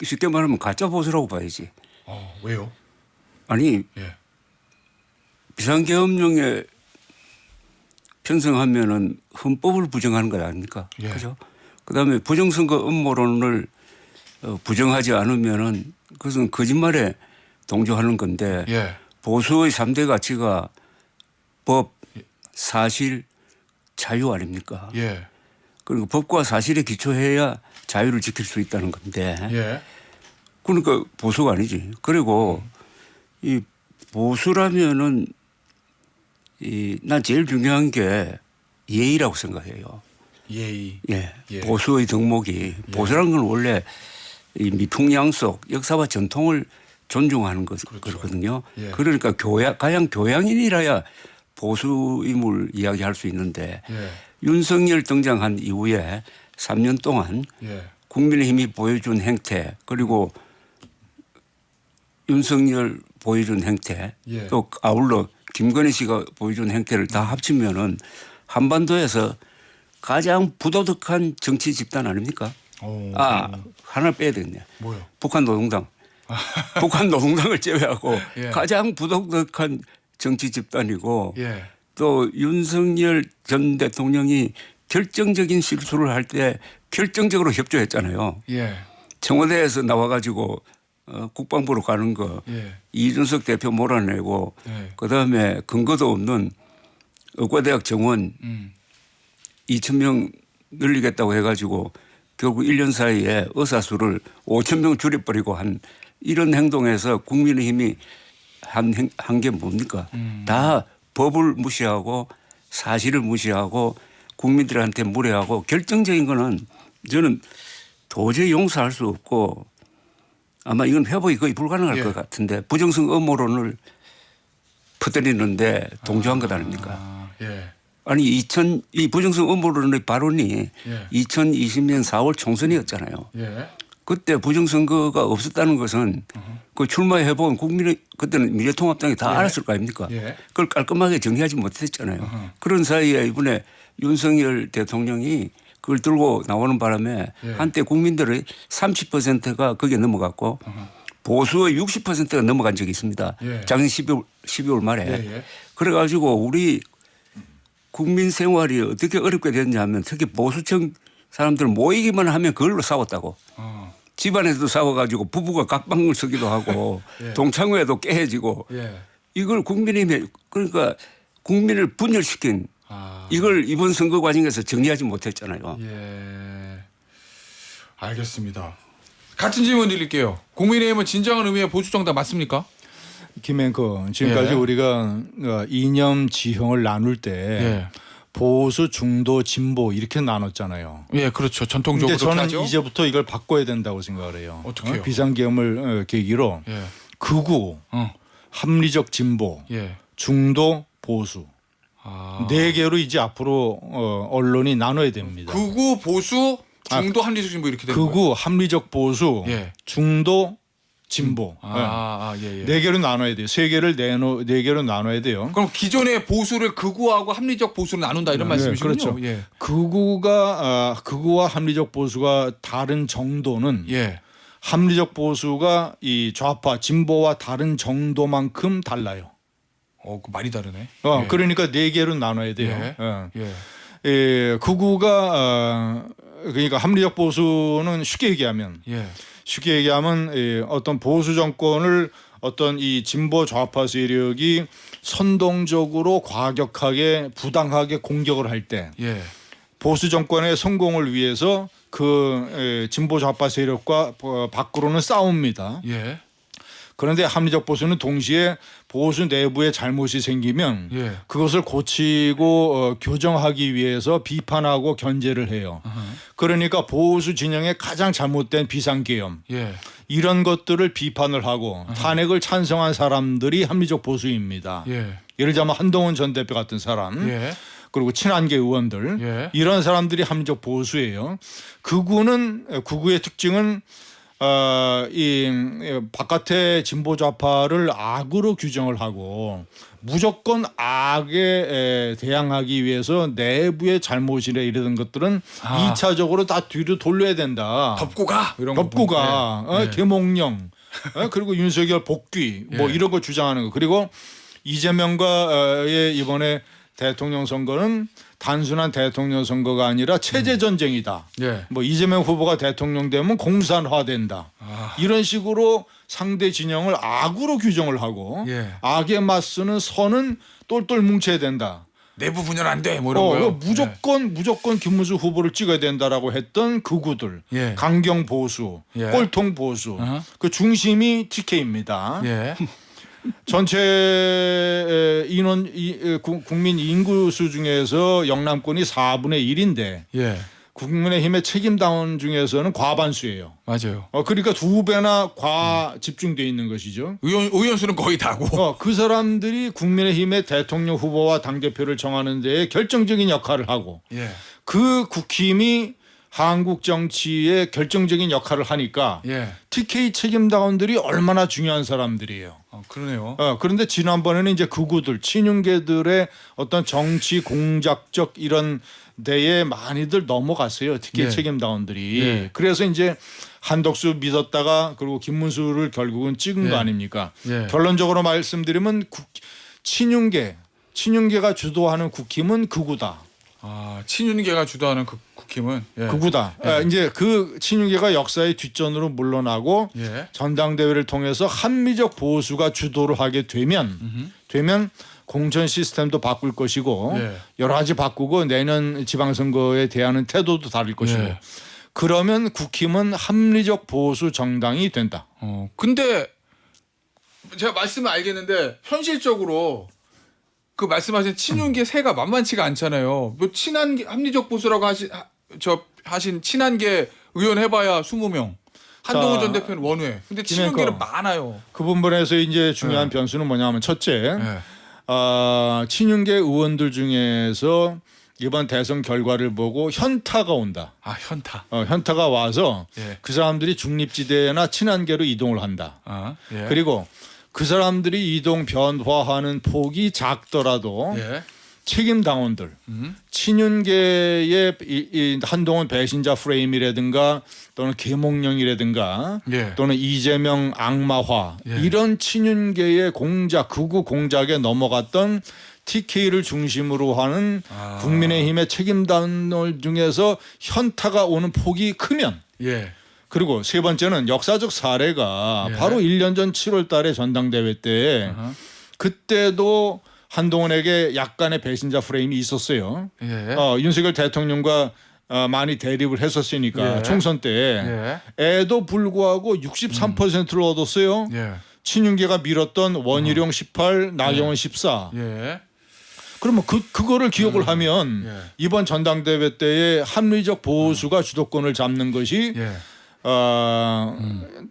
C: 쉽게 말하면 가짜 보수라고 봐야지.
A: 왜요?
C: 아니
A: 예.
C: 비상계엄령에 편성하면은 헌법을 부정하는 것 아닙니까?
A: 예.
C: 그죠? 그다음에 부정선거 음모론을 부정하지 않으면은 그것은 거짓말에 동조하는 건데
A: 예.
C: 보수의 3대 가치가 법, 사실, 자유 아닙니까?
A: 예.
C: 그리고 법과 사실에 기초해야 자유를 지킬 수 있다는 건데
A: 예.
C: 그러니까 보수가 아니지. 그리고 이 보수라면은 난 제일 중요한 게 예의라고 생각해요.
A: 예의.
C: 예.
A: 예.
C: 보수의 덕목이 보수라는 건 원래 이 미풍양속 역사와 전통을 존중하는 거거든요.
A: 예.
C: 그러니까 가장 교양인이라야 보수임을 이야기할 수 있는데
A: 예.
C: 윤석열 등장한 이후에 3년 동안
A: 예.
C: 국민의힘이 보여준 행태 그리고 윤석열 보여준 행태
A: 예.
C: 또 아울러 김건희 씨가 보여준 행태를 다 합치면은 한반도에서 가장 부도덕한 정치 집단 아닙니까? 하나 빼야 되겠네.
A: 뭐요?
C: 북한 노동당. 북한 노동당을 제외하고
A: 예.
C: 가장 부도덕한 정치 집단이고
A: 예.
C: 또 윤석열 전 대통령이 결정적인 실수를 할 때 결정적으로 협조했잖아요.
A: 예.
C: 청와대에서 나와가지고 국방부로 가는 거
A: 예.
C: 이준석 대표 몰아내고
A: 예.
C: 그다음에 근거도 없는 의과대학 정원 2,000명 늘리겠다고 해가지고 결국 1년 사이에 의사 수를 5천 명 줄여버리고 한 이런 행동에서 국민의힘이 한 게 뭡니까? 다 법을 무시하고 사실을 무시하고 국민들한테 무례하고 결정적인 거는 저는 도저히 용서할 수 없고 아마 이건 회복이 거의 불가능할
A: 예.
C: 것 같은데 부정성 음모론을 퍼뜨리는데 동조한 것 아닙니까?
A: 예.
C: 아니 이 부정성 음모론의 발언이
A: 예.
C: 2020년 4월 총선이었잖아요.
A: 예.
C: 그때 부정선거가 없었다는 것은 그 출마해본 국민의 그때는 미래통합당이 다 알았을 거 아닙니까?
A: 예.
C: 그걸 깔끔하게 정리하지 못했잖아요. 그런 사이에 이번에 윤석열 대통령이 그걸 들고 나오는 바람에
A: 예.
C: 한때 국민들의 30%가 거기에 넘어갔고 보수의 60%가 넘어간 적이 있습니다.
A: 예.
C: 작년 12월 말에.
A: 예.
C: 그래가지고 우리 국민 생활이 어떻게 어렵게 됐냐면 특히 보수층 사람들 모이기만 하면 그걸로 싸웠다고. 집안에서도 싸워가지고 부부가 각방을 서기도 하고
A: 예.
C: 동창회도 깨지고
A: 예.
C: 이걸 국민의힘에 그러니까 국민을 분열시킨 이걸 이번 선거 과정에서 정리하지 못했잖아요.
A: 예. 알겠습니다. 같은 질문 드릴게요. 국민의힘은 진정한 의미의 보수 정당 맞습니까?
B: 김앵커 지금까지
A: 예.
B: 우리가 이념 지형을 나눌 때
A: 예.
B: 보수, 중도, 진보 이렇게 나눴잖아요.
A: 예, 그렇죠. 전통적으로
B: 근데 저는
A: 하죠.
B: 이제부터 이걸 바꿔야 된다고 생각을 해요.
A: 어떻게요?
B: 비상계엄을 계기로
A: 예.
B: 극우, 합리적 진보,
A: 예.
B: 중도, 보수 네 개로 이제 앞으로 언론이 나눠야 됩니다.
A: 극우 보수 중도 합리적 진보 이렇게 되는 거예요.
B: 극우, 합리적 보수,
A: 예.
B: 중도, 진보
A: 예.
B: 네 개로 나눠야 돼요. 네 개로 나눠야 돼요.
A: 그럼 기존의 보수를 극우하고 합리적 보수로 나눈다 이런 말씀이시군요.
B: 그렇죠.
A: 예.
B: 극우와 합리적 보수가 다른 정도는
A: 예.
B: 합리적 보수가 이 좌파 진보와 다른 정도만큼 달라요.
A: 그 말이 다르네. 예.
B: 그러니까 네 개로 나눠야 돼요.
A: 예.
B: 극우가 그러니까 합리적 보수는 쉽게 얘기하면 어떤 보수 정권을 어떤 이 진보 좌파 세력이 선동적으로 과격하게 부당하게 공격을 할 때
A: 예.
B: 보수 정권의 성공을 위해서 그 진보 좌파 세력과 밖으로는 싸웁니다.
A: 예.
B: 그런데 합리적 보수는 동시에 보수 내부에 잘못이 생기면
A: 예.
B: 그것을 고치고 교정하기 위해서 비판하고 견제를 해요. 그러니까 보수 진영의 가장 잘못된 비상계엄
A: 예.
B: 이런 것들을 비판을 하고 탄핵을 찬성한 사람들이 합리적 보수입니다.
A: 예.
B: 예를 들자면 한동훈 전 대표 같은 사람
A: 예.
B: 그리고 친한계 의원들
A: 예.
B: 이런 사람들이 합리적 보수예요. 극우의 특징은 이 바깥의 진보 좌파를 악으로 규정을 하고 무조건 악에 대항하기 위해서 내부의 잘못이나 이런 것들은 2차적으로 다 뒤로 돌려야 된다.
A: 덮고 가 이런
B: 덮고
A: 거.
B: 가. 계몽령 그리고 윤석열 복귀 뭐 이런 거 주장하는 거. 그리고 이재명과의 이번에 대통령 선거는 단순한 대통령 선거가 아니라 체제 전쟁이다.
A: 예.
B: 뭐 이재명 후보가 대통령 되면 공산화된다. 이런 식으로 상대 진영을 악으로 규정을 하고
A: 예.
B: 악에 맞서는 선은 똘똘 뭉쳐야 된다.
A: 내부 분열 안 돼. 뭐 이런 거요.
B: 무조건 김문수 후보를 찍어야 된다라고 했던 극우들,
A: 예.
B: 강경 보수,
A: 예.
B: 꼴통 보수, 그 중심이 TK입니다.
A: 예.
B: 전체 국민 인구수 중에서 영남권이 4분의 1인데
A: 예.
B: 국민의힘의 책임당원 중에서는 과반수예요.
A: 맞아요.
B: 그러니까 2배나 집중돼 있는 것이죠.
A: 의원수는 거의 다고.
B: 그 사람들이 국민의힘의 대통령 후보와 당대표를 정하는 데에 결정적인 역할을 하고
A: 예.
B: 그 국힘이 한국 정치에 결정적인 역할을 하니까
A: 예.
B: TK 책임당원들이 얼마나 중요한 사람들이에요.
A: 그러네요.
B: 그런데 지난번에는 이제 극우들, 친윤계들의 어떤 정치 공작적 이런 데에 많이들 넘어갔어요. TK
A: 예.
B: 책임당원들이.
A: 예.
B: 그래서 이제 한덕수 믿었다가 그리고 김문수를 결국은 찍은 거 아닙니까?
A: 예.
B: 결론적으로 말씀드리면 친윤계가 주도하는 국힘은 극우다.
A: 친윤계가 주도하는 국힘은
B: 극우다. 이제 그 친윤계가 역사의 뒷전으로 물러나고
A: 예.
B: 전당대회를 통해서 합리적 보수가 주도를 하게 되면 공천 시스템도 바꿀 것이고
A: 예.
B: 여러 가지 바꾸고 내년 지방선거에 대하는 태도도 다를 것이고 그러면 국힘은 합리적 보수 정당이 된다.
A: 근데 제가 말씀을 알겠는데 현실적으로 그 말씀하신 친윤계 세가 만만치가 않잖아요. 뭐 친한계 합리적 보수라고 하신 친한계 의원 해봐야 20명. 한동훈
B: 자,
A: 전 대표는 원외. 근데 친윤계는
B: 그러니까
A: 많아요.
B: 그 부분에서 이제 중요한 변수는 뭐냐면 첫째, 친윤계 의원들 중에서 이번 대선 결과를 보고 현타가 온다.
A: 아 현타.
B: 현타가 와서
A: 예.
B: 그 사람들이 중립지대나 친한계로 이동을 한다.
A: 예.
B: 그리고 그 사람들이 이동 변화하는 폭이 작더라도
A: 예.
B: 책임 당원들, 친윤계의 이 한동훈 배신자 프레임이라든가 또는 계몽령이라든가
A: 예.
B: 또는 이재명 악마화
A: 예.
B: 이런 친윤계의 공작, 극우 공작에 넘어갔던 TK를 중심으로 하는 국민의힘의 책임 당원 중에서 현타가 오는 폭이 크면
A: 예.
B: 그리고 세 번째는 역사적 사례가
A: 예.
B: 바로 1년 전 7월 달에 전당대회 때 그때도 한동훈에게 약간의 배신자 프레임이 있었어요.
A: 예.
B: 윤석열 대통령과 많이 대립을 했었으니까
A: 예.
B: 총선 때
A: 예.
B: 에도 불구하고 63%를 얻었어요.
A: 예.
B: 친윤계가 밀었던 원희룡 18, 나경원 14.
A: 예.
B: 그러면 그거를 기억을 하면
A: 예.
B: 이번 전당대회 때의 합리적 보수가 주도권을 잡는 것이
A: 예.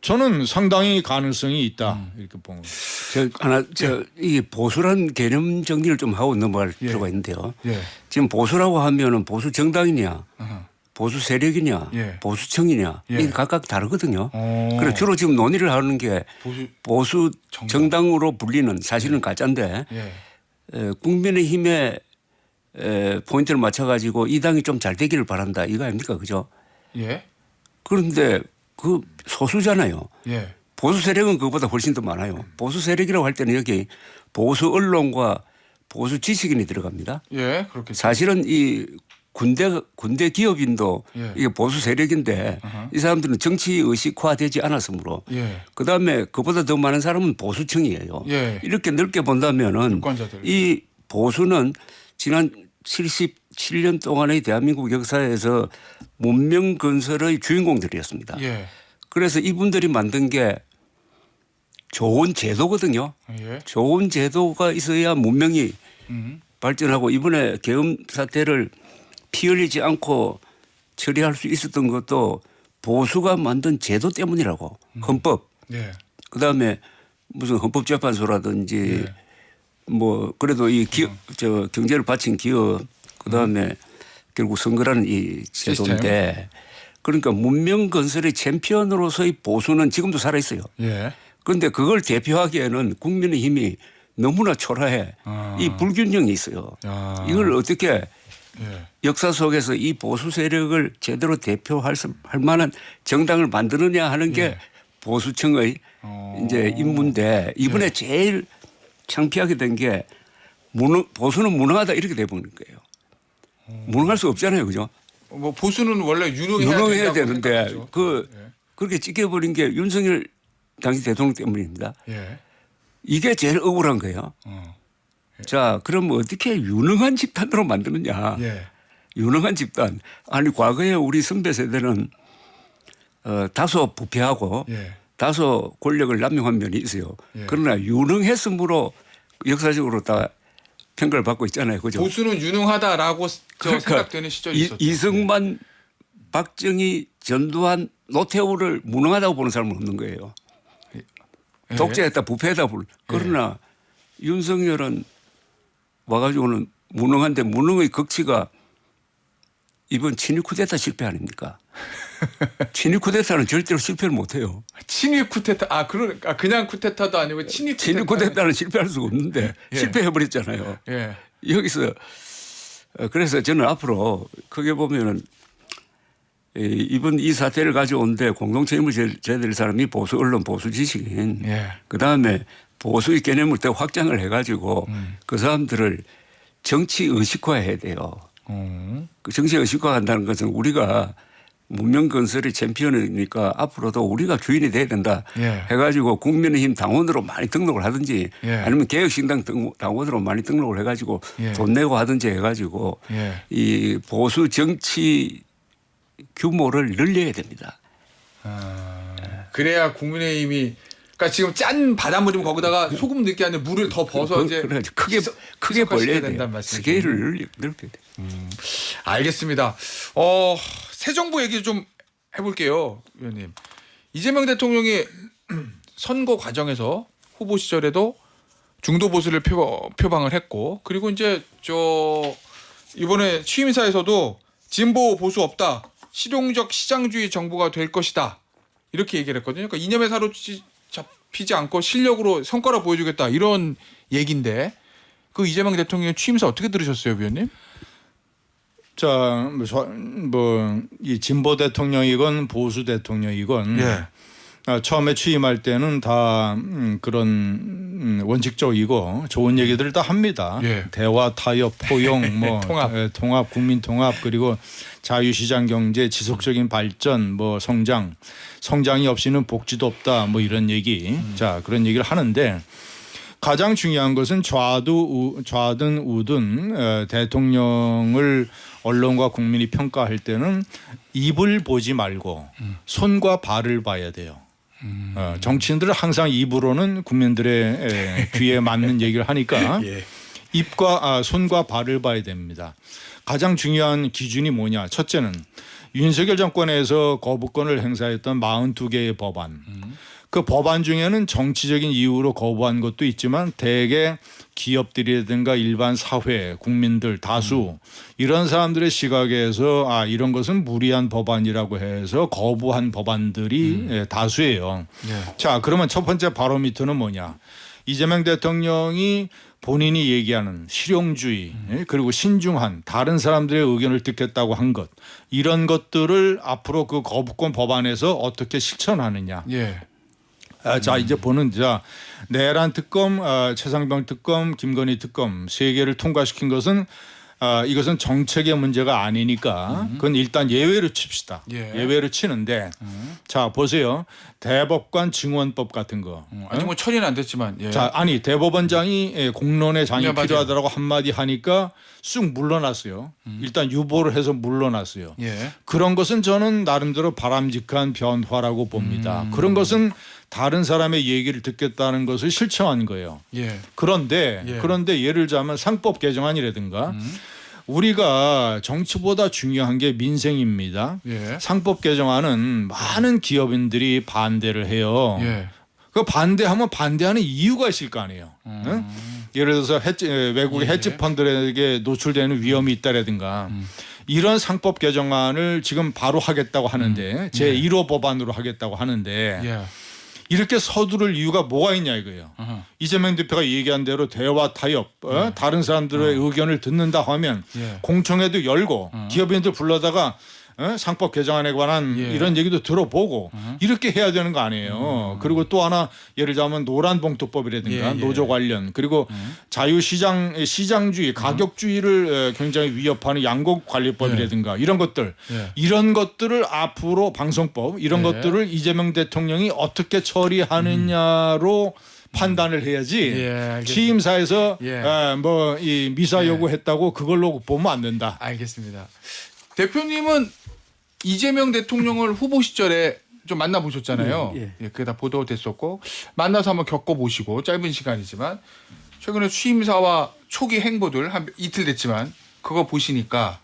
B: 저는 상당히 가능성이 있다 이렇게 본 거예요.
C: 이 보수란 개념 정리를 좀 하고 넘어갈 필요가 있는데요.
A: 예.
C: 지금 보수라고 하면은 보수 정당이냐,
A: 어허.
C: 보수 세력이냐,
A: 예.
C: 보수청이냐
A: 예.
C: 이게 각각 다르거든요.
A: 어.
C: 그래서 주로 지금 논의를 하는 게 보수 정당으로 불리는 사실은 가짜인데
A: 예.
C: 국민의힘에 포인트를 맞춰가지고 이 당이 좀 잘 되기를 바란다 이거 아닙니까, 그죠?
A: 예.
C: 그런데 그 소수잖아요.
A: 예.
C: 보수 세력은 그것보다 훨씬 더 많아요. 보수 세력이라고 할 때는 여기 보수 언론과 보수 지식인이 들어갑니다.
A: 예. 그렇겠죠.
C: 사실은 이 군대 기업인도
A: 예.
C: 이게 보수 세력인데 이 사람들은 정치 의식화되지 않았으므로
A: 예.
C: 그다음에 그보다 더 많은 사람은 보수층이에요.
A: 예.
C: 이렇게 넓게 본다면은
A: 유권자들.
C: 이 보수는 지난 77년 동안의 대한민국 역사에서 문명 건설의 주인공들이었습니다.
A: 예.
C: 그래서 이분들이 만든 게 좋은 제도거든요.
A: 예.
C: 좋은 제도가 있어야 문명이
A: 음.
C: 발전하고 이번에 계엄 사태를 피 흘리지 않고 처리할 수 있었던 것도 보수가 만든 제도 때문이라고. 헌법.
A: 예.
C: 그다음에 무슨 헌법재판소라든지
A: 예.
C: 뭐 그래도 이 기업 저 경제를 바친 기업 그다음에 결국 선거라는 이 제도인데 그러니까 문명 건설의 챔피언으로서의 보수는 지금도 살아 있어요.
A: 예.
C: 그런데 그걸 대표하기에는 국민의힘이 너무나 초라해. 이 불균형이 있어요.
A: 야.
C: 이걸 어떻게
A: 예.
C: 역사 속에서 이 보수 세력을 제대로 대표할 만한 정당을 만드느냐 하는 게 보수층의 이제 임무인데 이번에 제일 창피하게 된 게 보수는 무능하다 이렇게 돼버린 거예요. 무능할 수 없잖아요, 그죠?
A: 뭐 보수는 원래
C: 유능해야 되는데
A: 생각하죠.
C: 그렇게 찍혀버린 게 윤석열 당시 대통령 때문입니다.
A: 예.
C: 이게 제일 억울한 거예요. 자, 그럼 어떻게 유능한 집단으로 만드느냐?
A: 예.
C: 유능한 집단. 아니 과거에 우리 선배 세대는 다소 부패하고
A: 예.
C: 다소 권력을 남용한 면이 있어요.
A: 예.
C: 그러나 유능했으므로 역사적으로 다 평가를 받고 있잖아요. 그죠?
A: 보수는 유능하다라고 생각되는 시절이 있었죠.
C: 이승만, 박정희, 전두환, 노태우를 무능하다고 보는 사람은 없는 거예요.
A: 예.
C: 독재했다, 부패했다 보는. 그러나 윤석열은 와가지고는 무능한데 무능의 극치가 이번 친일 쿠데타 실패 아닙니까? 친일 쿠데타는 절대로 실패를 못해요.
A: 친일 쿠데타 그냥 쿠데타도 아니고 친일
C: 쿠데타는 실패할 수가 없는데
A: 예.
C: 실패해버렸잖아요.
A: 예.
C: 여기서 그래서 저는 앞으로 크게 보면은 이번 이 사태를 가져오는데 공동책임을 져야 될 사람이 보수 언론, 보수 지식인,
A: 예.
C: 그 다음에 보수의 개념을 더 확장을 해가지고 그 사람들을 정치 의식화해야 돼요. 그 정치 의식화한다는 것은 우리가 문명 건설의 챔피언이니까 앞으로도 우리가 주인이 돼야 된다
A: 예.
C: 해가지고 국민의힘 당원으로 많이 등록을 하든지
A: 예.
C: 아니면 개혁신당 당원으로 많이 등록을 해가지고
A: 예.
C: 돈 내고 하든지 해가지고
A: 예.
C: 이 보수 정치 규모를 늘려야 됩니다.
A: 그래야 국민의힘이 그러니까 지금 짠 바닷물이면 거기다가 소금 넣기 아니라 물을 더 벗어 이제
C: 크게 벌려야
A: 된다는
C: 돼요.
A: 말씀이죠.
C: 스케일을 넓혀야 돼요.
A: 알겠습니다. 새 정부 얘기 좀 해볼게요, 위원님. 이재명 대통령이 선거 과정에서 후보 시절에도 중도 보수를 표방을 했고, 그리고 이제 이번에 취임 인사에서도 진보 보수 없다, 실용적 시장주의 정부가 될 것이다 이렇게 얘기를 했거든요. 그러니까 이념에 사로잡히지 않고 실력으로 성과를 보여주겠다 이런 얘기인데 그 이재명 대통령 취임 인사 어떻게 들으셨어요, 위원님?
B: 자, 이 진보 대통령이건 보수 대통령이건
A: 예.
B: 처음에 취임할 때는 다 그런 원칙적이고 좋은 얘기들을 다 합니다.
A: 예.
B: 대화, 타협, 포용, 통합, 국민 통합, 그리고 자유시장 경제, 지속적인 발전, 성장이 없이는 복지도 없다, 이런 얘기. 자, 그런 얘기를 하는데 가장 중요한 것은 좌든 우든 대통령을 언론과 국민이 평가할 때는 입을 보지 말고 손과 발을 봐야 돼요. 정치인들은 항상 입으로는 국민들의 귀에 맞는 얘기를 하니까
A: 예.
B: 손과 발을 봐야 됩니다. 가장 중요한 기준이 뭐냐? 첫째는 윤석열 정권에서 거부권을 행사했던 42개의 법안. 그 법안 중에는 정치적인 이유로 거부한 것도 있지만 대개 기업들이라든가 일반 사회, 국민들 다수 이런 사람들의 시각에서 이런 것은 무리한 법안이라고 해서 거부한 법안들이 다수예요.
A: 예.
B: 자, 그러면 첫 번째 바로미터는 뭐냐? 이재명 대통령이 본인이 얘기하는 실용주의 그리고 신중한 다른 사람들의 의견을 듣겠다고 한 것 이런 것들을 앞으로 그 거부권 법안에서 어떻게 실천하느냐.
A: 예.
B: 자, 이제 보는 내란 특검, 최상병 특검, 김건희 특검 세 개를 통과시킨 것은 이것은 정책의 문제가 아니니까 그건 일단 예외로 칩시다.
A: 예.
B: 예외로 치는데 자, 보세요. 대법관 증언법 같은 거.
A: 아직 처리는 안 됐지만. 예.
B: 자, 공론의 장이
A: 네, 맞아요.
B: 필요하다라고 한마디 하니까 쑥 물러났어요. 일단 유보를 해서 물러났어요.
A: 예.
B: 그런 것은 저는 나름대로 바람직한 변화라고 봅니다. 그런 것은 다른 사람의 얘기를 듣겠다는 것을 실천한 거예요.
A: 예.
B: 그런데 예를 들자면 상법 개정안이라든가 우리가 정치보다 중요한 게 민생입니다.
A: 예.
B: 상법 개정안은 많은 기업인들이 반대를 해요.
A: 예.
B: 그 반대하면 반대하는 이유가 있을 거 아니에요. 응? 예를 들어서 외국의
A: 예.
B: 헤지펀드에게 노출되는 위험이 있다라든가 이런 상법 개정안을 지금 바로 하겠다고 하는데 제1호 법안으로 하겠다고 하는데
A: 예.
B: 이렇게 서두를 이유가 뭐가 있냐 이거예요. 이재명 대표가 얘기한 대로 대화 타협, 다른 사람들의 의견을 듣는다 하면 공청회도 열고 기업인들 불러다가 상법 개정안에 관한 이런 얘기도 들어보고 이렇게 해야 되는 거 아니에요. 그리고 또 하나 예를 들자면 노란봉투법이라든가 노조 관련 그리고 시장주의, 가격주의를 굉장히 위협하는 양곡관리법이라든가 이런 것들 이런 것들을 앞으로 방송법 이런 것들을 이재명 대통령이 어떻게 처리하느냐로 판단을 해야지 취임사에서 이 미사 요구했다고 그걸로 보면 안 된다.
A: 알겠습니다. 대표님은 이재명 대통령을 후보 시절에 좀 만나보셨잖아요. 그게 다 보도됐었고 만나서 한번 겪어보시고 짧은 시간이지만 최근에 취임사와 초기 행보들 한 이틀 됐지만 그거 보시니까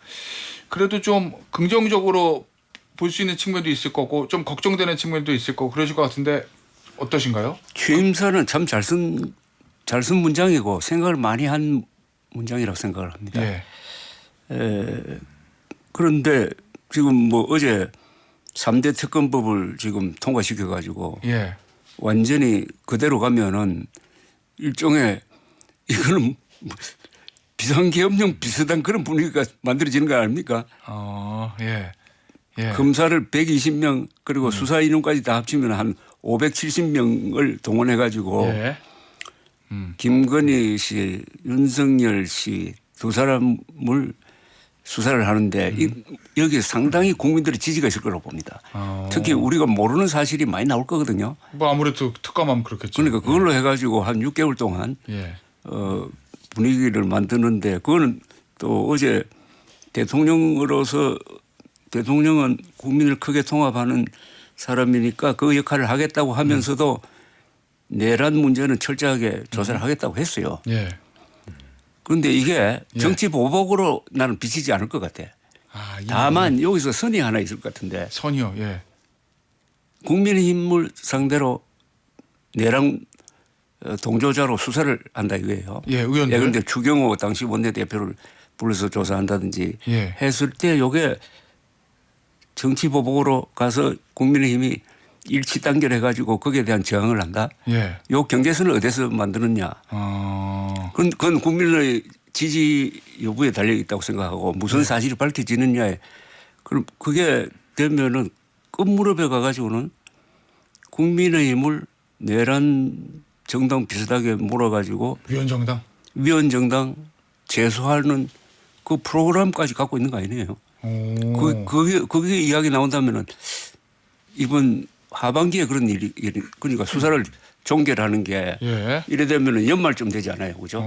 A: 그래도 좀 긍정적으로 볼 수 있는 측면도 있을 거고 좀 걱정되는 측면도 있을 거고 그러실 것 같은데 어떠신가요?
C: 취임사는 참 잘 쓴 문장이고 생각을 많이 한 문장이라고 생각을 합니다. 그런데 지금 어제 3대 특검법을 지금 통과시켜 가지고 완전히 그대로 가면은 일종의 이거는 비상계엄령 비슷한 그런 분위기가 만들어지는 거 아닙니까? 검사를 120명 그리고 수사 인원까지 다 합치면 한 570명을 동원해 가지고 김건희 씨, 윤석열 씨 두 사람을 수사를 하는데 여기 상당히 국민들의 지지가 있을 거라고 봅니다. 특히 우리가 모르는 사실이 많이 나올 거거든요.
A: 뭐 아무래도 특검하면 그렇겠죠.
C: 그러니까 그걸로 해가지고 한 6개월 동안 분위기를 만드는데 그거는 또 어제 대통령으로서 대통령은 국민을 크게 통합하는 사람이니까 그 역할을 하겠다고 하면서도 내란 문제는 철저하게 조사를 하겠다고 했어요.
A: 예.
C: 그런데 이게
A: 예.
C: 정치 보복으로 나는 비치지 않을 것 같아.
A: 아,
C: 다만 여기서 선이 하나 있을 것 같은데
A: 선이요. 예.
C: 국민의힘을 상대로 내란 동조자로 수사를 한다 이거예요.
A: 예, 의원들.
C: 그런데 추경호 당시 원내대표를 불러서 조사한다든지
A: 예.
C: 했을 때 이게 정치 보복으로 가서 국민의힘이 일치 단결해가지고 거기에 대한 저항을 한다.
A: 예.
C: 요 경계선을 어디서 만드느냐. 그건 국민의 지지 여부에 달려 있다고 생각하고 무슨 사실이 밝혀지느냐에 그럼 그게 되면은 끝무렵에 가가지고는 국민의힘을 내란 정당 비슷하게 몰아가지고
A: 위원정당.
C: 위원정당 제소하는 그 프로그램까지 갖고 있는 거 아니에요. 거기에 이야기 나온다면은 이번 하반기에 그런 일이 그러니까 수사를 종결하는 게
A: 예.
C: 이래 되면은 연말쯤 되지 않아요, 그죠?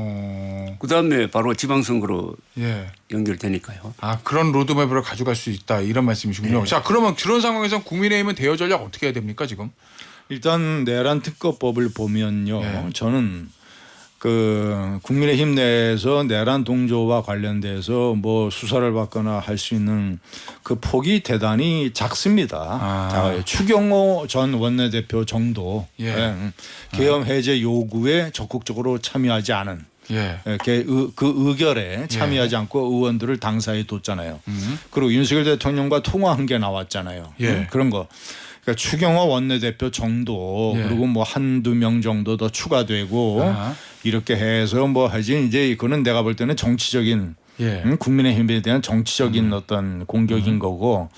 C: 그 다음에 바로 지방선거로
A: 예.
C: 연결되니까요.
A: 아, 그런 로드맵으로 가져갈 수 있다 이런 말씀이시군요. 자, 그러면 그런 상황에서 국민의힘은 대여 전략 어떻게 해야 됩니까 지금?
B: 일단 내란 특검법을 보면요,
A: 예.
B: 저는 그 국민의힘 내에서 내란 동조와 관련돼서 뭐 수사를 받거나 할 수 있는 그 폭이 대단히 작습니다. 작아요. 추경호 전 원내대표 정도
A: 예.
B: 계엄 해제 요구에 적극적으로 참여하지 않은
A: 예.
B: 그 의결에 참여하지 않고 의원들을 당사에 뒀잖아요. 그리고 윤석열 대통령과 통화한 게 나왔잖아요.
A: 예.
B: 그런 거. 그러니까 추경호 원내대표 정도
A: 예.
B: 그리고 뭐 한두 명 정도 더 추가되고 이렇게 해서 뭐 하지 이제 이거는 내가 볼 때는 정치적인
A: 예.
B: 국민의힘에 대한 정치적인 어떤 공격인 거고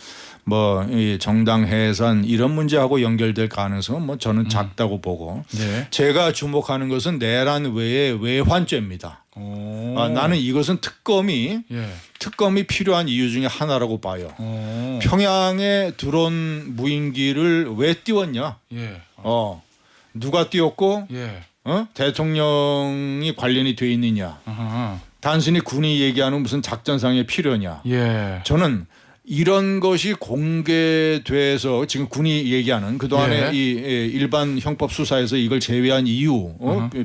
B: 뭐 이 정당 해산 이런 문제하고 연결될 가능성은 뭐 저는 작다고 보고
A: 예.
B: 제가 주목하는 것은 내란 외의 외환죄입니다. 나는 이것은 특검이 필요한 이유 중에 하나라고 봐요. 평양에 드론 무인기를 왜 띄웠냐?
A: 예.
B: 누가 띄웠고
A: 예.
B: 대통령이 관련이 돼 있느냐?
A: 아하.
B: 단순히 군이 얘기하는 무슨 작전상의 필요냐?
A: 예.
B: 저는 이런 것이 공개돼서 지금 군이 얘기하는 그동안에
A: 예.
B: 이 일반 형법 수사에서 이걸 제외한 이유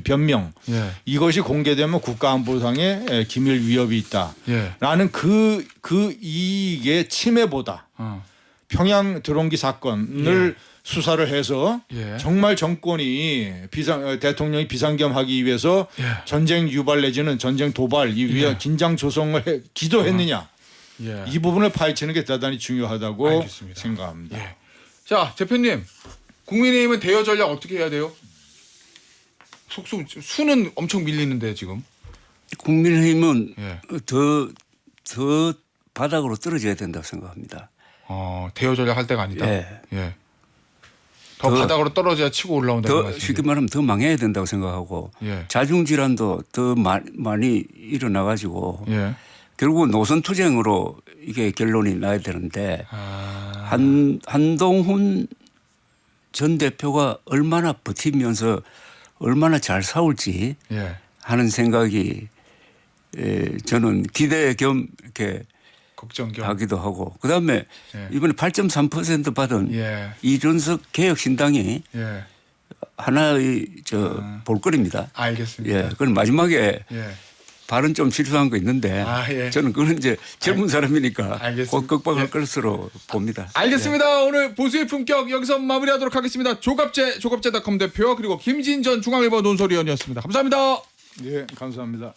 B: 변명
A: 예.
B: 이것이 공개되면 국가안보상의 기밀 위협이 있다라는
A: 예.
B: 그 이익의 침해보다 평양 드론기 사건을 수사를 해서
A: 예.
B: 정말 정권이 대통령이 비상겸하기 위해서
A: 예.
B: 전쟁 유발 내지는 전쟁 도발 이 위한 긴장 조성을 기도했느냐
A: 예.
B: 이 부분을 파헤치는 게 대단히 중요하다고
A: 알겠습니다.
B: 생각합니다.
A: 예. 자, 대표님, 국민의힘은 대여 전략 어떻게 해야 돼요? 수는 엄청 밀리는데 지금.
C: 국민의힘은
A: 예.
C: 더 바닥으로 떨어져야 된다고 생각합니다.
A: 대여 전략 할 때가 아니다.
C: 예.
A: 예. 더 바닥으로 떨어져야 치고 올라온다는
C: 더
A: 말씀이죠.
C: 쉽게 말하면 더 망해야 된다고 생각하고
A: 예.
C: 자중질환도 더 많이 일어나 가지고
A: 예.
C: 결국 노선 투쟁으로 이게 결론이 나야 되는데 한동훈 전 대표가 얼마나 버티면서 얼마나 잘 싸울지
A: 예.
C: 하는 생각이 저는 기대 겸 이렇게
A: 걱정 겸.
C: 하기도 하고 그다음에
A: 예.
C: 이번에 8.3% 받은
A: 예.
C: 이준석 개혁신당이
A: 예.
C: 하나의 볼거리입니다.
A: 알겠습니다.
C: 예, 그건 마지막에
A: 예.
C: 발은 좀 실수한 거 있는데
A: 예.
C: 저는 그건 이제 젊은 사람이니까
A: 알겠습니다.
C: 곧 극복할
A: 예.
C: 것으로 봅니다.
A: 알겠습니다. 오늘 보수의 품격 여기서 마무리하도록 하겠습니다. 조갑제닷컴 대표 그리고 김진전 중앙일보 논설위원이었습니다. 감사합니다.
B: 예, 감사합니다.